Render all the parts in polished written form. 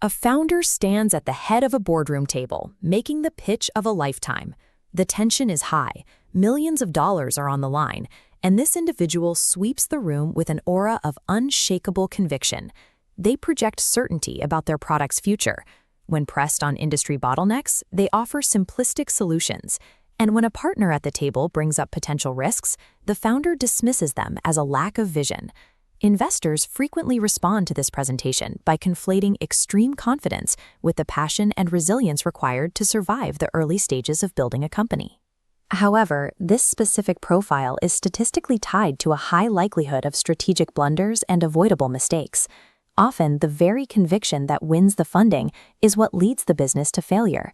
A founder stands at the head of a boardroom table, making the pitch of a lifetime. The tension is high, millions of dollars are on the line, and this individual sweeps the room with an aura of unshakable conviction. They project certainty about their product's future. When pressed on industry bottlenecks, they offer simplistic solutions. And when a partner at the table brings up potential risks, the founder dismisses them as a lack of vision. Investors frequently respond to this presentation by conflating extreme confidence with the passion and resilience required to survive the early stages of building a company. However, this specific profile is statistically tied to a high likelihood of strategic blunders and avoidable mistakes. Often, the very conviction that wins the funding is what leads the business to failure.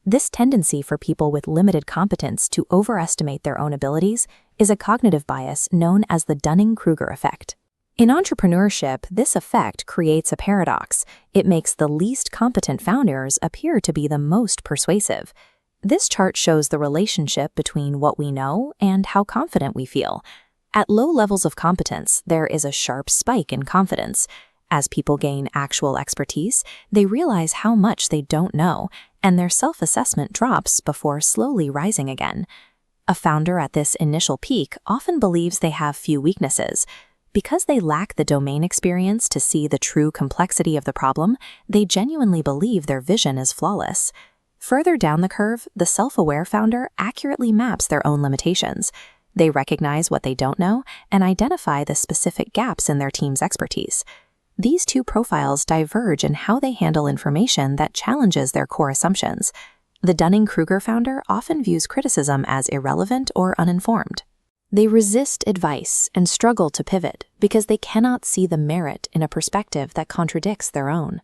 This tendency for people with limited competence to overestimate their own abilities is a cognitive bias known as the Dunning-Kruger Effect. In entrepreneurship, this effect creates a paradox. It makes the least competent founders appear to be the most persuasive. This chart shows the relationship between what we know and how confident we feel. At low levels of competence, there is a sharp spike in confidence. As people gain actual expertise, they realize how much they don't know, and their self-assessment drops before slowly rising again. A founder at this initial peak often believes they have few weaknesses. Because they lack the domain experience to see the true complexity of the problem, they genuinely believe their vision is flawless. Further down the curve, the self-aware founder accurately maps their own limitations. They recognize what they don't know and identify the specific gaps in their team's expertise. These two profiles diverge in how they handle information that challenges their core assumptions. The Dunning-Kruger founder often views criticism as irrelevant or uninformed. They resist advice and struggle to pivot because they cannot see the merit in a perspective that contradicts their own.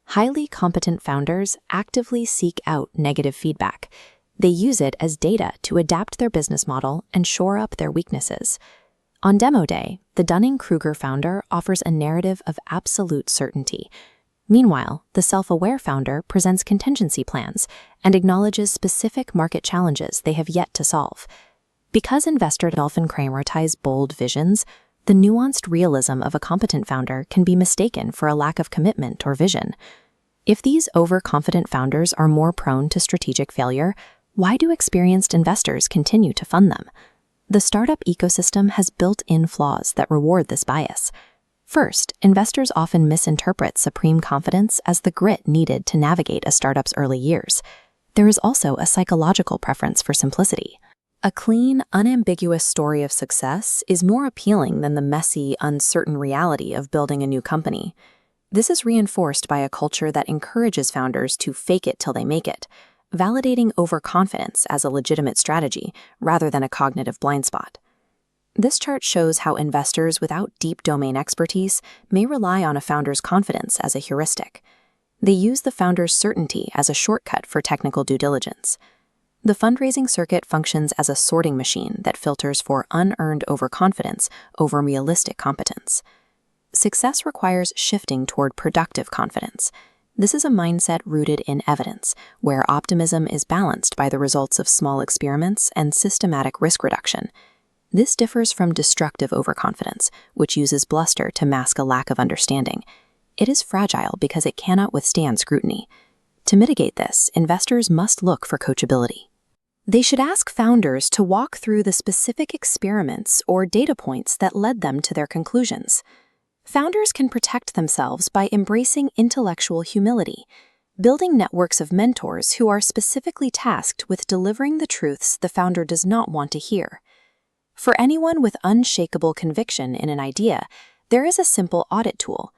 Highly competent founders actively seek out negative feedback. They use it as data to adapt their business model and shore up their weaknesses. On demo day, the Dunning-Kruger founder offers a narrative of absolute certainty. Meanwhile, the self-aware founder presents contingency plans and acknowledges specific market challenges they have yet to solve. Because investor Dolphin Kramer ties bold visions, the nuanced realism of a competent founder can be mistaken for a lack of commitment or vision. If these overconfident founders are more prone to strategic failure, why do experienced investors continue to fund them? The startup ecosystem has built-in flaws that reward this bias. First, investors often misinterpret supreme confidence as the grit needed to navigate a startup's early years. There is also a psychological preference for simplicity. A clean, unambiguous story of success is more appealing than the messy, uncertain reality of building a new company. This is reinforced by a culture that encourages founders to fake it till they make it, validating overconfidence as a legitimate strategy rather than a cognitive blind spot. This chart shows how investors without deep domain expertise may rely on a founder's confidence as a heuristic. They use the founder's certainty as a shortcut for technical due diligence. The fundraising circuit functions as a sorting machine that filters for unearned overconfidence over realistic competence. Success requires shifting toward productive confidence. This is a mindset rooted in evidence, where optimism is balanced by the results of small experiments and systematic risk reduction. This differs from destructive overconfidence, which uses bluster to mask a lack of understanding. It is fragile because it cannot withstand scrutiny. To mitigate this, investors must look for coachability. They should ask founders to walk through the specific experiments or data points that led them to their conclusions. Founders can protect themselves by embracing intellectual humility, building networks of mentors who are specifically tasked with delivering the truths the founder does not want to hear. For anyone with unshakable conviction in an idea, there is a simple audit tool.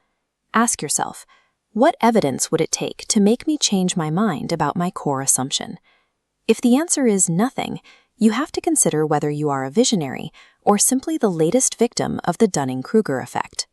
Ask yourself, what evidence would it take to make me change my mind about my core assumption? If the answer is nothing, you have to consider whether you are a visionary or simply the latest victim of the Dunning-Kruger effect.